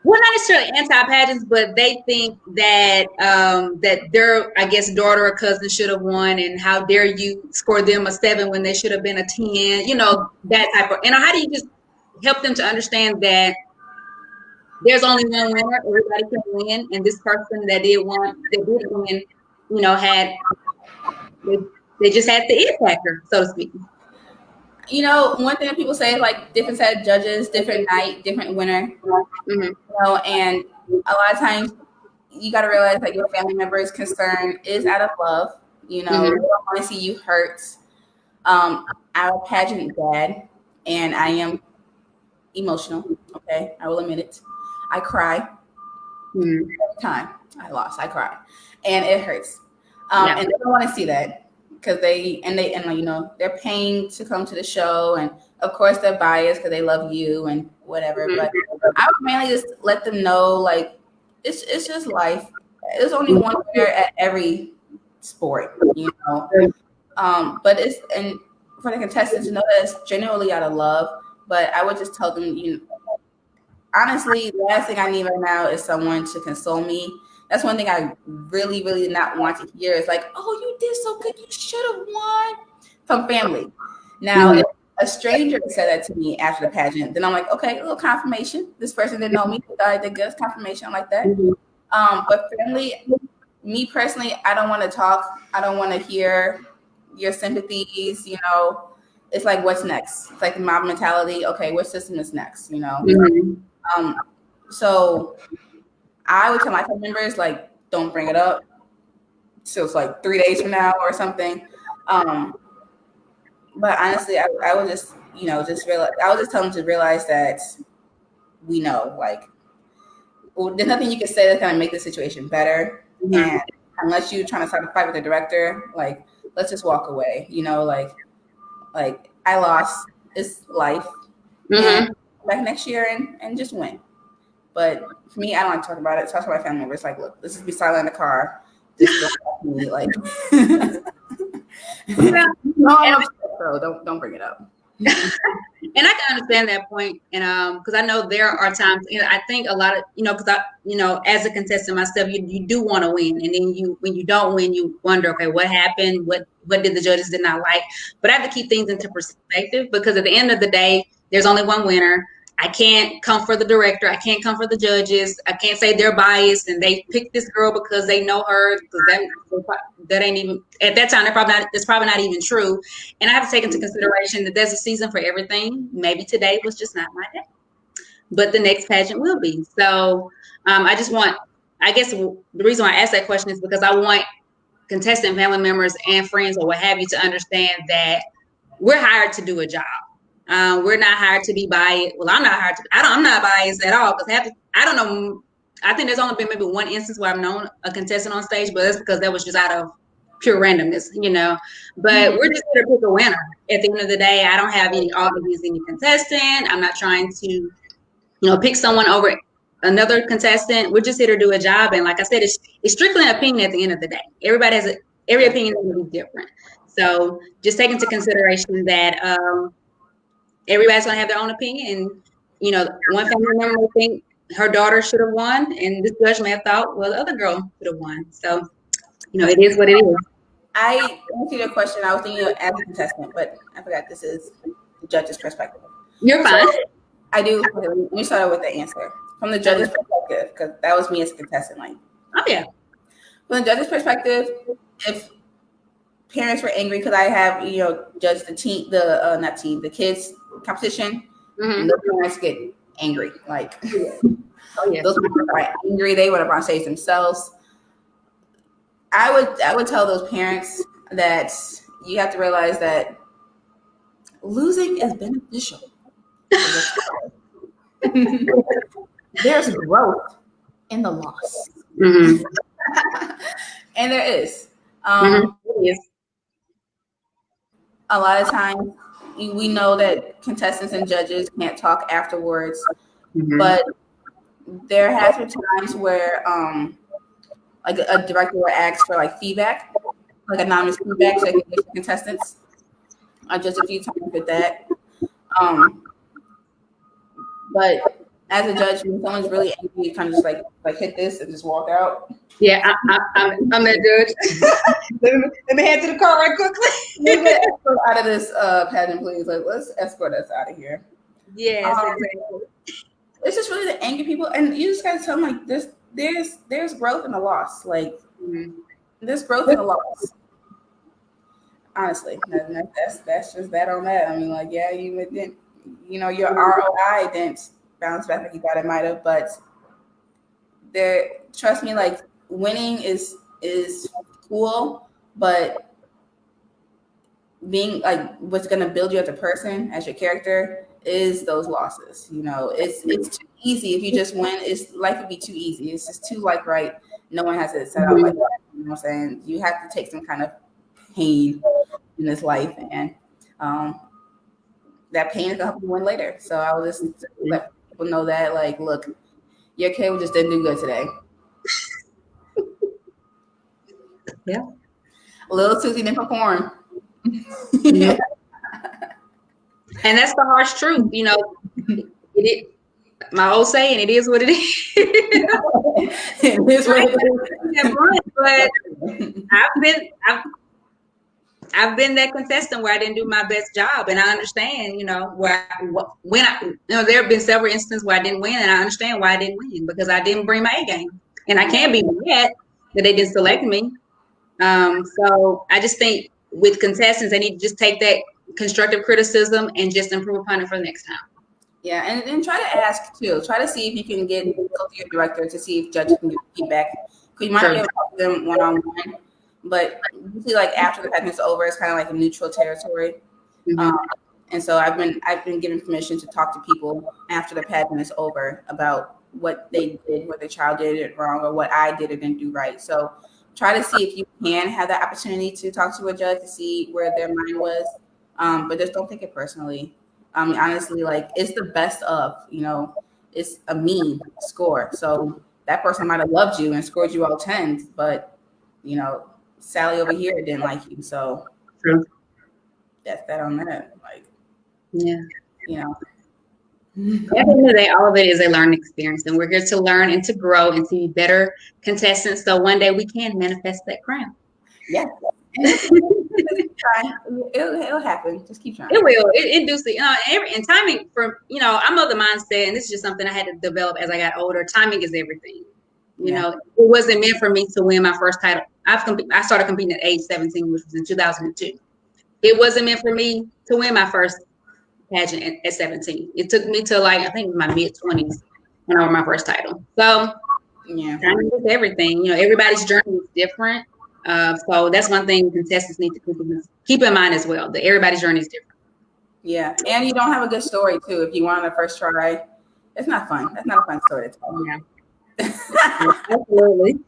Well, not necessarily anti-pageants, but they think that that their, I guess, daughter or cousin should have won, and how dare you score them a 7 when they should have been a 10, that type of, how do you just help them to understand that there's only one winner, everybody can win, and this person that did win, they just had the it factor, so to speak. One thing that people say is like different set of judges, different night, different winner. Mm-hmm. And a lot of times you got to realize that your family member's concern is out of love. They don't want to see you hurt. I'm a pageant dad, and I am emotional. Okay, I will admit it. I cry. Mm. Every time I lost, I cry, and it hurts. And they don't want to see that because they're paying to come to the show, and of course they're biased because they love you and whatever. But I would mainly just let them know, like, it's just life. There's only one winner at every sport, but and for the contestants to know that it's genuinely out of love. But I would just tell them, honestly, the last thing I need right now is someone to console me. That's one thing I really, really did not want to hear. Is like, oh, you did so good, you should have won, from family. Now, if a stranger said that to me after the pageant, then I'm like, okay, a little confirmation. This person didn't know me, thought I did good. Confirmation like that. But family, me personally, I don't want to talk. I don't want to hear your sympathies. It's like, what's next? It's like the mob mentality. Okay, what system is next? So I would tell my family members, like, don't bring it up. So it's like 3 days from now or something. But honestly, I would just, just realize. I would just tell them to realize that we know, like, there's nothing you can say that's gonna make the situation better. And unless you're trying to start a fight with the director, like, let's just walk away. Like I lost. It's life. And back next year and just win. But for me, I don't like to talk about it. So I tell my family members, like, look, let's just be silent in the car. Just don't talk to me, like. No, I'm upset, so don't bring it up. And I can understand that point, and because I know there are times, I think a lot of, because as a contestant myself, you do want to win, and then when you don't win, you wonder, okay, what happened? What did the judges did not like? But I have to keep things into perspective, because at the end of the day, there's only one winner. I can't come for the director. I can't come for the judges. I can't say they're biased and they picked this girl because they know her, because that ain't even, at that time, that's probably not even true. And I have to take into consideration that there's a season for everything. Maybe today was just not my day, but the next pageant will be. So I guess the reason why I asked that question is because I want contestant family members and friends or what have you to understand that we're hired to do a job. We're not hired to be biased. Well, I'm not hired to. I'm not biased at all, because I don't know. I think there's only been maybe one instance where I've known a contestant on stage, but that's because that was just out of pure randomness, But we're just here to pick a winner. At the end of the day, I don't have any all against any contestant. I'm not trying to, pick someone over another contestant. We're just here to do a job, and like I said, it's strictly an opinion. At the end of the day, everybody has every opinion is going to be different. So just take into consideration that. Everybody's going to have their own opinion. And, one family member will think her daughter should have won, and this judge may have thought, well, the other girl should have won. So, it is what it is. I answered your question. I was thinking as a contestant, but I forgot this is the judge's perspective. You're fine. So I do. Okay, let me start with the answer. From the judge's perspective, because that was me as a contestant. Like, oh, yeah. From the judge's perspective, if parents were angry because I have, judged the kids competition, and those parents get angry. Like, those parents are angry. They would have on stage themselves. I would tell those parents that you have to realize that losing is beneficial. There's growth in the loss. And there is. A lot of times we know that contestants and judges can't talk afterwards, but there has been times where like a director will ask for like feedback, like anonymous feedback, so they can give the contestants. Just a few times with that. But as a judge, when someone's really angry, you kind of just like hit this and just walk out. Yeah, I'm that judge. let me head to the car right quickly. Get escort out of this pageant, please. Like, let's escort us out of here. Yes, exactly. It's just really the angry people, and you just gotta tell them, like, there's growth in the loss. Like, there's growth in the loss. Honestly, that's just that on that. I mean, like, yeah, you didn't, your ROI didn't bounce back like you thought it might have, but trust me, like, winning is cool, but being like what's gonna build you as a person, as your character, is those losses. It's too easy. If you just win, life would be too easy. It's just too right. No one has to set out like that. You know what I'm saying? You have to take some kind of pain in this life, and that pain is gonna help you win later. So I will just let people know that, look, your kid just didn't do good today. Yeah. Little Susie didn't perform. Yeah. And that's the harsh truth, my old saying, it is what it is. It is what it is. But I've been that contestant where I didn't do my best job, and I understand, there have been several instances where I didn't win, and I understand why I didn't win, because I didn't bring my A game, and I can't be mad that they didn't select me. So I just think with contestants, they need to just take that constructive criticism and just improve upon it for the next time. Yeah, and try to ask too. Try to see if you can go to your director to see if judges can give feedback. Because you might not be able to talk to them one-on-one, but usually after the pageant is over, it's kind of like a neutral territory. Mm-hmm. And so I've been given permission to talk to people after the pageant is over about what they did, what their child did it wrong, or what I did or didn't do right. So try to see if you can have the opportunity to talk to a judge to see where their mind was. But just don't take it personally. Honestly, it's the best of, it's a mean score. So that person might have loved you and scored you all 10s, but, Sally over here didn't like you. So true. That's that on that. Yeah. At the end of the day, all of it is a learning experience, and we're here to learn and to grow and to be better contestants. So one day we can manifest that crown. Yeah. It'll happen. Just keep trying. It will. It do see. And timing I'm of the mindset, and this is just something I had to develop as I got older. Timing is everything. It wasn't meant for me to win my first title. I started competing at age 17, which was in 2002. It wasn't meant for me to win my first pageant at 17. It took me to I think my mid-20s when I won my first title. So timing is everything. Everybody's journey is different. So that's one thing contestants need to keep in mind as well, that everybody's journey is different. Yeah. And you don't have a good story too. If you want on the first try, it's not fun. That's not a fun story to tell. Yeah. Absolutely.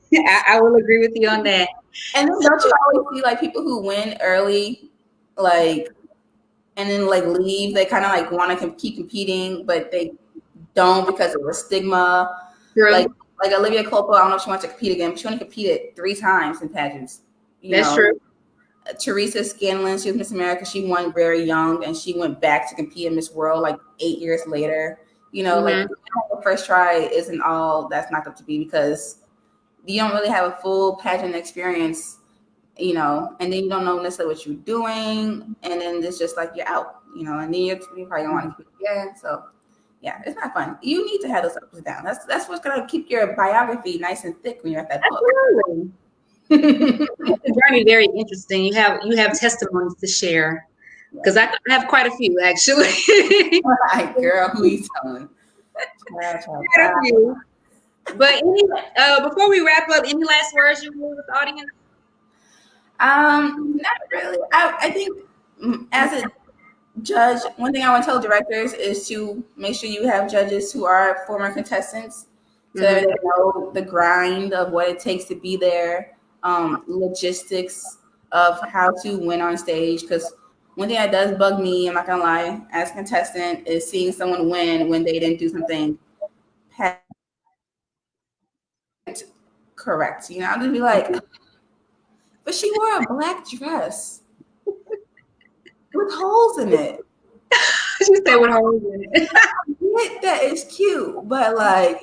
I will agree with you on that. And then don't you always see people who win early, and then leave? They kind of want to keep competing, but they don't because of the stigma. True. Like Olivia Culpo, I don't know if she wants to compete again, but she only competed 3 times in pageants. That's true. Teresa Scanlon, she was Miss America. She won very young, and she went back to compete in Miss World 8 years later. The first try isn't all that's knocked up to be, because you don't really have a full pageant experience, and then you don't know necessarily what you're doing, and then it's just you're out, and then you probably don't want to compete again. So yeah, it's not fun. You need to have those ups and downs. That's what's gonna keep your biography nice and thick when you're at that book. Absolutely. The journey very interesting. You have testimonies to share, because I have quite a few actually. Girl, who you telling? Quite a few. But before we wrap up, any last words you want with the audience? Not really. I think as a judge, one thing I want to tell directors is to make sure you have judges who are former contestants, so they know the grind of what it takes to be there, logistics of how to win on stage. Because one thing that does bug me, I'm not gonna lie, as a contestant, is seeing someone win when they didn't do something correct. I'll just be but she wore a black dress with holes in it. She said with holes in it. That is cute, but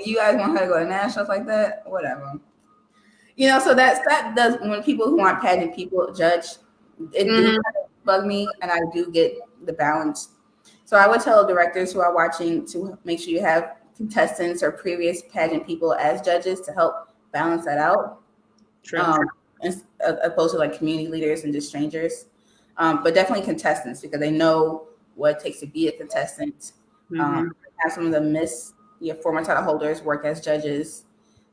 you guys want her to go to nationals like that? Whatever. So that does, when people who aren't pageant people judge, it do bug me, and I do get the balance. So I would tell directors who are watching to make sure you have contestants or previous pageant people as judges to help balance that out. True. As opposed to community leaders and just strangers, but definitely contestants, because they know what it takes to be a contestant. Have some of the former title holders work as judges,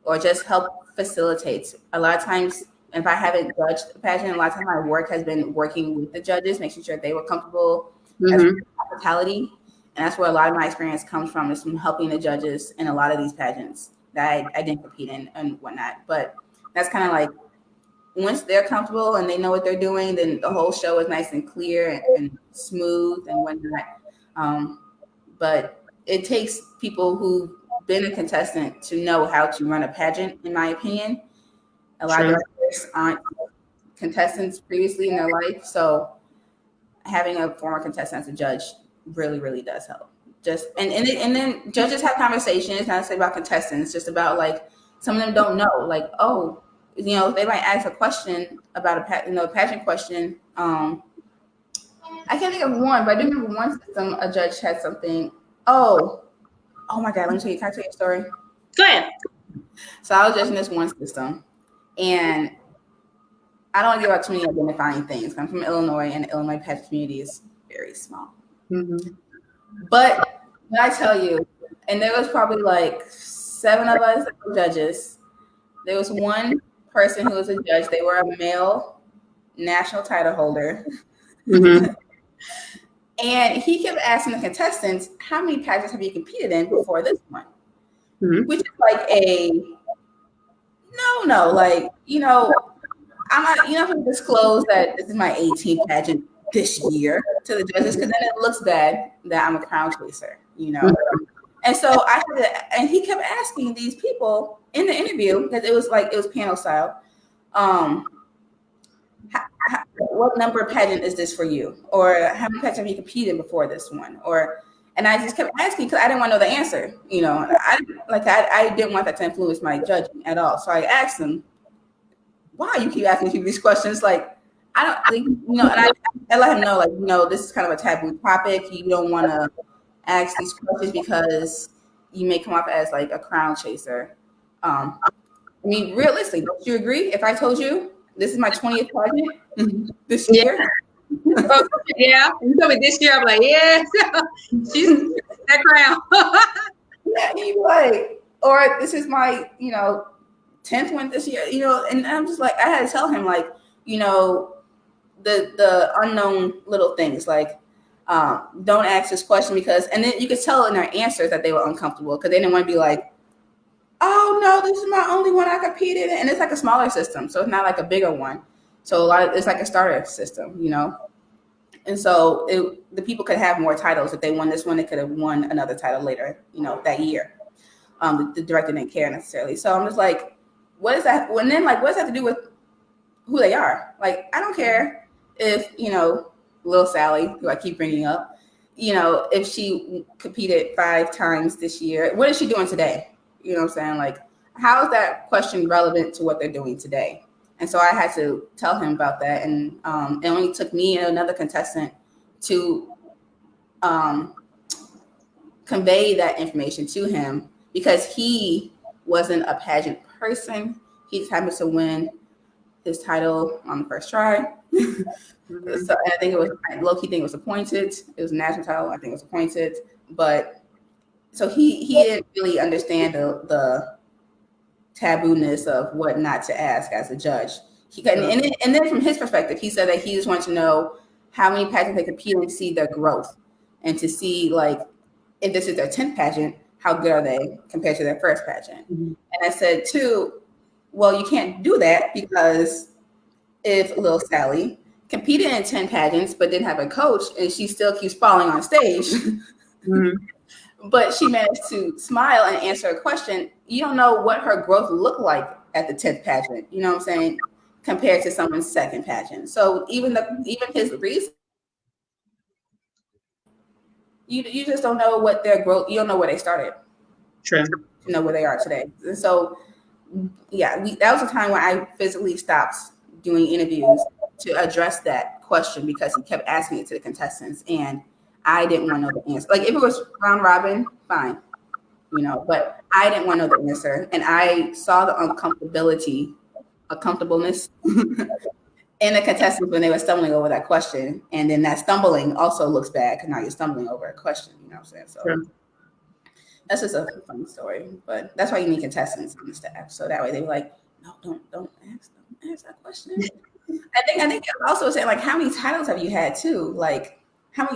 or just help facilitate. A lot of times, if I haven't judged a pageant, a lot of times my work has been working with the judges, making sure they were comfortable as hospitality, And that's where a lot of my experience comes from, is from helping the judges in a lot of these pageants that I didn't compete in and whatnot. But that's kind of like, once they're comfortable and they know what they're doing, then the whole show is nice and clear and smooth and whatnot. But it takes people who've been a contestant to know how to run a pageant, in my opinion. A lot of directors aren't contestants previously in their life, so having a former contestant as a judge really, really does help. And then judges have conversations, not necessarily about contestants, just about like, some of them don't know, like, oh, you know, they might ask a question about a pageant question. I can't think of one, but I do remember one system a judge had something. Oh my God, let me tell you, can I tell you a story? Go ahead. So I was judging this one system, and I don't give out too many identifying things. I'm from Illinois, and the Illinois pageant community is very small. Mm-hmm. But when I tell you, and there was probably like 7 of us that were judges. There was one person who was a judge. They were a male national title holder. Mm-hmm. And he kept asking the contestants, how many pageants have you competed in before this one? Mm-hmm. Which is like a no, like, you know, I'm not, you know, to disclose that this is my 18th pageant this year to the judges, because then it looks bad that I'm a crown chaser, you know. Mm-hmm. And so I had to, and he kept asking these people in the interview, because it was panel style, what number of pageant is this for you? Or how many pageants have you competed in before this one? And I just kept asking because I didn't want to know the answer. You know, I didn't want that to influence my judgment at all. So I asked him, why you keep asking people these questions? Like, I don't think, you know, and I let him know, like, you know, this is kind of a taboo topic. You don't want to ask these questions because you may come off as like a crown chaser. I mean, realistically, don't you agree if I told you this is my 20th pageant this year? Yeah, you told me this year. I'm like, yeah, she's that crown. Yeah, you like, or this is my, you know, 10th one this year, you know, and I'm just like, I had to tell him, like, you know, the unknown little things, like, don't ask this question because, and then you could tell in their answers that they were uncomfortable because they didn't want to be like, oh no, this is my only one I competed in. And it's like a smaller system, so it's not like a bigger one. So it's like a starter system, you know. And so the people could have more titles. If they won this one, they could have won another title later, you know, that year. The director didn't care necessarily. So I'm just like, what is that? And then, like, what does that have to do with who they are? Like, I don't care if, you know, Lil Sally, who I keep bringing up, you know, if she competed 5 times this year, what is she doing today? You know what I'm saying? Like, how is that question relevant to what they're doing today? And so I had to tell him about that. And it only took me and another contestant to convey that information to him because he wasn't a pageant person. He just happened to win his title on the first try. So I think it was low-key thing was appointed. It was a national title. I think it was appointed. But so he didn't really understand the taboo-ness of what not to ask as a judge. And then from his perspective, he said that he just wanted to know how many pageants they compete in to see their growth and to see, like, if this is their 10th pageant, how good are they compared to their first pageant? Mm-hmm. And I said, too, well, you can't do that because if Lil Sally competed in 10 pageants but didn't have a coach and she still keeps falling on stage, mm-hmm. but she managed to smile and answer a question, you don't know what her growth looked like at the 10th pageant, you know what I'm saying, compared to someone's second pageant. So even his reason, you just don't know what their growth, you don't know where they started. True. To know where they are today. And so, yeah, that was a time when I physically stopped doing interviews to address that question because he kept asking it to the contestants and I didn't want to know the answer. Like, if it was round robin, fine, you know, but I didn't want to know the answer. And I saw the uncomfortableness in the contestants when they were stumbling over that question. And then that stumbling also looks bad because now you're stumbling over a question, you know what I'm saying? So that's just a funny story. But that's why you need contestants on the staff. So that way they were like, no, don't ask that question. I think also saying, like, how many titles have you had too? Like,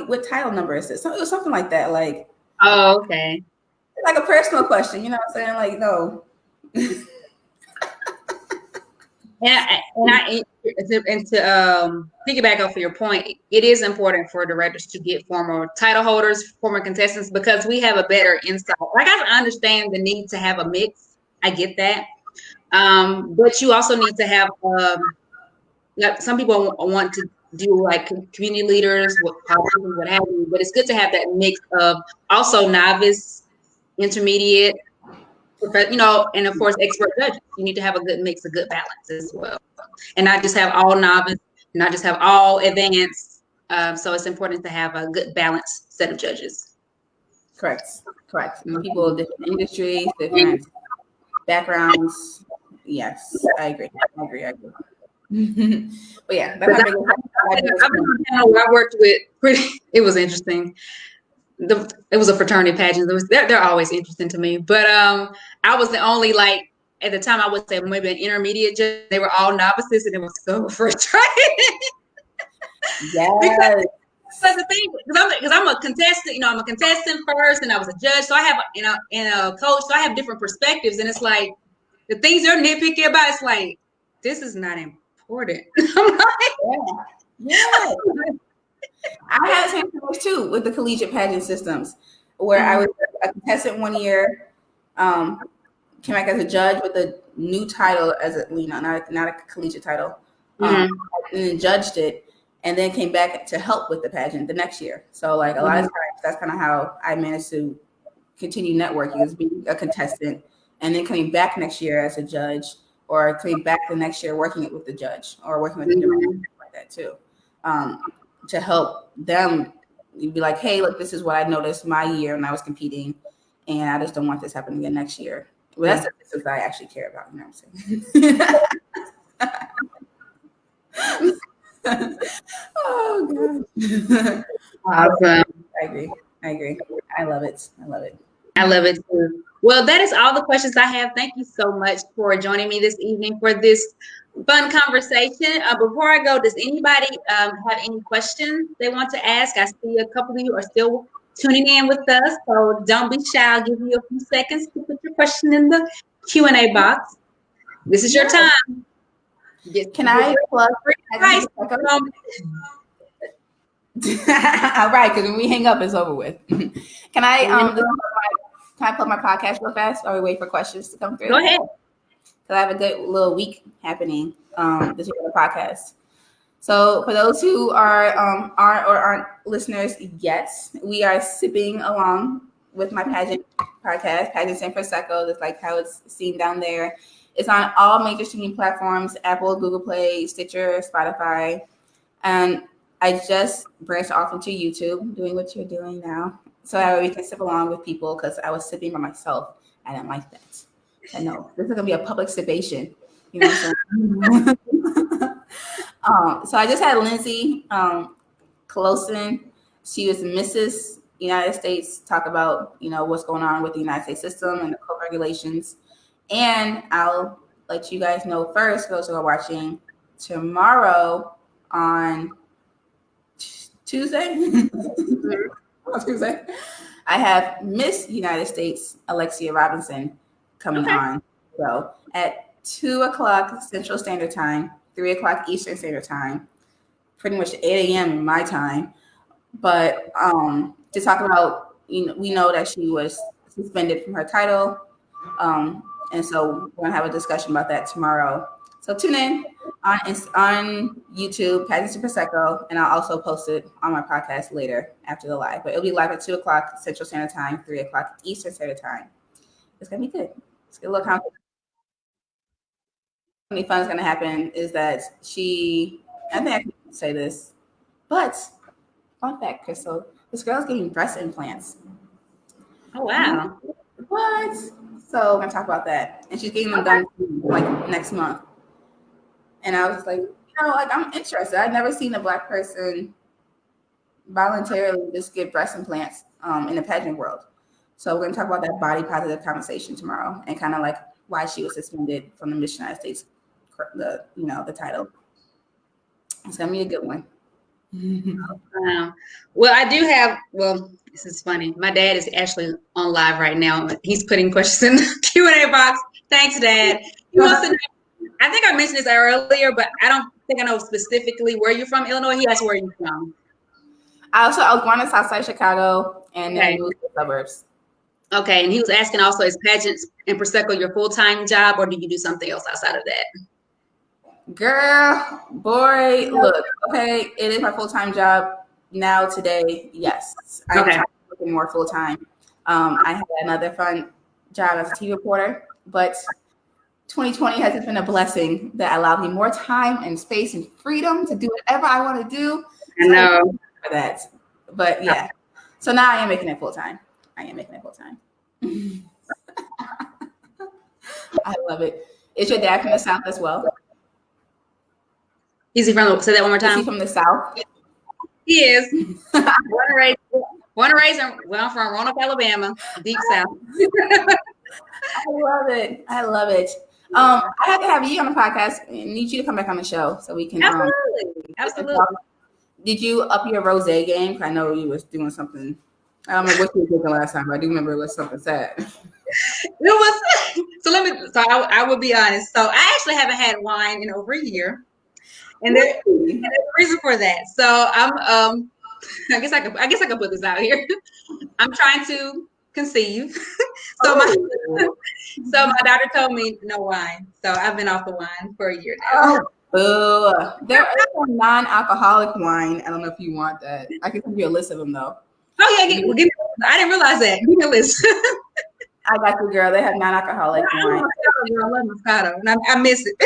what title number is this? So it was something like that. Like, oh, okay. Like a personal question, you know what I'm saying? Like, no. And to piggyback off of your point, it is important for directors to get former title holders, former contestants, because we have a better insight. Like, I understand the need to have a mix. I get that. But you also need to have, like, some people want to do like community leaders, politicians, what have you, but it's good to have that mix of also novice, intermediate, and of course, expert judges. You need to have a good mix, a good balance as well, and not just have all novice, not just have all advanced. So it's important to have a good balanced set of judges. Correct. People, different industries, different backgrounds. Yes, I agree. But yeah, that's my biggest. I've been on a panel where I worked with it was interesting. It was a fraternity pageant. They're always interesting to me. But I was the only, like, at the time, I would say maybe an intermediate judge. They were all novices, and it was so frustrating. Yes. Because the thing, because I'm a contestant, I'm a contestant first, and I was a judge, so I have, and a coach, so I have different perspectives, and it's like the things they're nitpicky about. It's like, this is not important. Yeah. I had the same thing too with the collegiate pageant systems, where I was a contestant one year, came back as a judge with a new title as a not a collegiate title, and then judged it, and then came back to help with the pageant the next year. So like a lot of times, that's kind of how I managed to continue networking, is being a contestant and then coming back next year as a judge, or coming back the next year working with the judge or working with the director, like that too, to help them. You'd be like, hey, look, this is what I noticed my year when I was competing, and I just don't want this happening again next year. Well, that's the business that I actually care about. You know what I'm saying? Oh god. Awesome. I agree. I love it. I love it too. Well, that is all the questions I have. Thank you so much for joining me this evening for this fun conversation. Before I go, does anybody have any questions they want to ask? I see a couple of you are still tuning in with us, so don't be shy. I'll give you a few seconds to put your question in the Q&A box. This is your time. Can I plug? All right, because when we hang up, it's over with. Can I plug my podcast real fast while we wait for questions to come through? Go ahead. Because I have a good little week happening this week on the podcast. So for those who aren't listeners yet, we are sipping along with my pageant podcast, Pageants Prosecco. That's like how it's seen down there. It's on all major streaming platforms: Apple, Google Play, Stitcher, Spotify, and I just branched off into YouTube, doing what you're doing now, so that way we can sip along with people, because I was sipping by myself. I didn't like that. I know this is gonna be a public sipation. You know what I'm saying? So I just had Lindsay Colosin. She was Mrs. United States, talk about what's going on with the United States system and the code regulations. And I'll let you guys know first, those who are watching, tomorrow on Tuesday, I have Miss United States Alexia Robinson coming on. So at 2:00 Central Standard Time, 3:00 Eastern Standard Time, pretty much 8 a.m. in my time. But to talk about, we know that she was suspended from her title. And so we're gonna have a discussion about that tomorrow. So tune in on YouTube, Pageants Prosecco, and I'll also post it on my podcast later after the live. But it'll be live at 2:00 Central Standard Time, 3:00 Eastern Standard Time. It's gonna be good. It's gonna look how funny fun is gonna happen is that I think I can say this, but fun fact, Krystle, this girl's getting breast implants. Oh wow! What? So we're gonna talk about that, and she's getting them done like next month. And I was like, I'm interested. I've never seen a Black person voluntarily just get breast implants in the pageant world. So we're gonna talk about that body positive conversation tomorrow, and kind of like why she was suspended from the Miss United States, the title. It's gonna be a good one. Well, I do have, well, this is funny. My dad is actually on live right now. He's putting questions in the Q&A box. Thanks, Dad. He wants to know, I think I mentioned this earlier, but I don't think I know specifically where you're from, Illinois. He asked where you're from. I was born in Southside Chicago and then moved to the suburbs. Okay, and he was asking also, is Pageants and Prosecco your full-time job, or do you do something else outside of that? Girl, boy, look, okay, it is my full-time job now today. Yes, I'm trying to work more full-time. I had another fun job as a TV reporter, but 2020 has been a blessing that allowed me more time and space and freedom to do whatever I want to do. I know. For that, but yeah. So now I am making it full-time. I love it. Is your dad from the South as well? Is he from? Say that one more time. Is he from the South? He is. Born and raised from Roanoke, Alabama, deep South. I love it. I have to have you on the podcast. I need you to come back on the show so we can. Absolutely. Did you up your rosé game? I know you was doing something. I don't know what you were drinking last time, but I do remember it was something sad. It was. So I will be honest. So I actually haven't had wine in over a year, and there's a reason for that. So I'm I guess I could put this out here. I'm trying to conceive. So my doctor told me no wine. So I've been off the wine for a year now. There is a non-alcoholic wine. I don't know if you want that. I can give you a list of them though. Oh yeah, give me, I didn't realize that. Give me a list. I got you, girl. They have non-alcoholic wine. I love Moscato, and I miss it.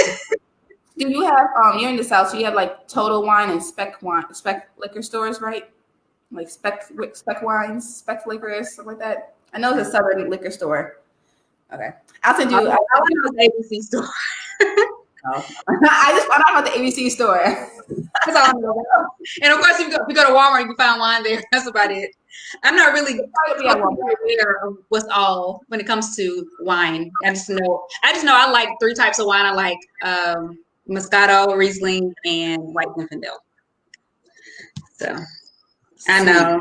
Do you have you're in the South, so you have like Total Wine and spec liquor stores, right? Like spec wines, spec liquors, something like that. I know it's a Southern liquor store. Okay, I'll send you. I know it's ABC store. I just found out about the ABC store. That's all I know about. And of course, if you go to Walmart, you can find wine there. That's about it. I'm not really aware of what's all when it comes to wine. I just know I like 3 types of wine. I like Moscato, Riesling, and White Zinfandel. So I know.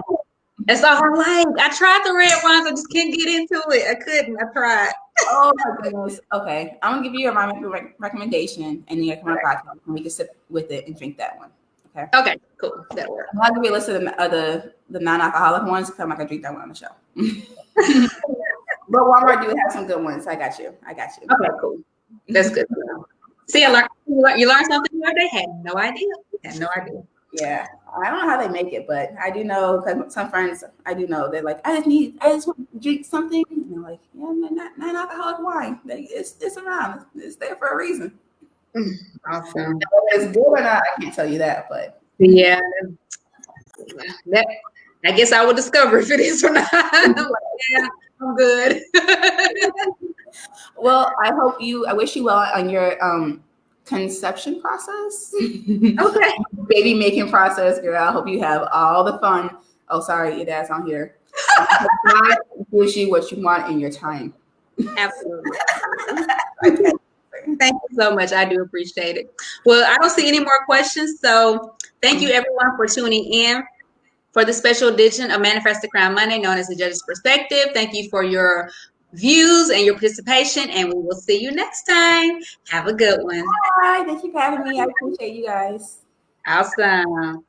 That's all I like. I tried the red wines. I just can't get into it. I couldn't. I tried. Oh my goodness. Okay. I'm going to give you a recommendation and you can come on podcast and we can sit with it and drink that one. Okay. Okay. Cool. That'll work. I'll give you a list of the non-alcoholic ones because I'm not going to drink that one on the show. But Walmart do have some good ones. I got you. Okay. Cool. That's good. See, you learned something the other day. Had no idea. Yeah, I don't know how they make it, but I do know because some friends I do know they're like, I just want to drink something, and they're like, yeah, non-alcoholic wine. It's around. It's there for a reason. Awesome. Whether it's good or not, I can't tell you that, but yeah, I guess I will discover if it is or not. Yeah, I'm good. Well, I wish you well on your conception process. Okay. Baby making process, girl. I hope you have all the fun. Oh, sorry, your dad's on here. God gives you what you want in your time. Absolutely. Okay. Thank you so much. I do appreciate it. Well, I don't see any more questions. So thank you everyone for tuning in for the special edition of Manifest the Crown Monday, known as the Judge's Perspective. Thank you for your views and your participation, and we will see you next time. Have a good one. Bye. Thank you for having me. I appreciate you guys. Awesome.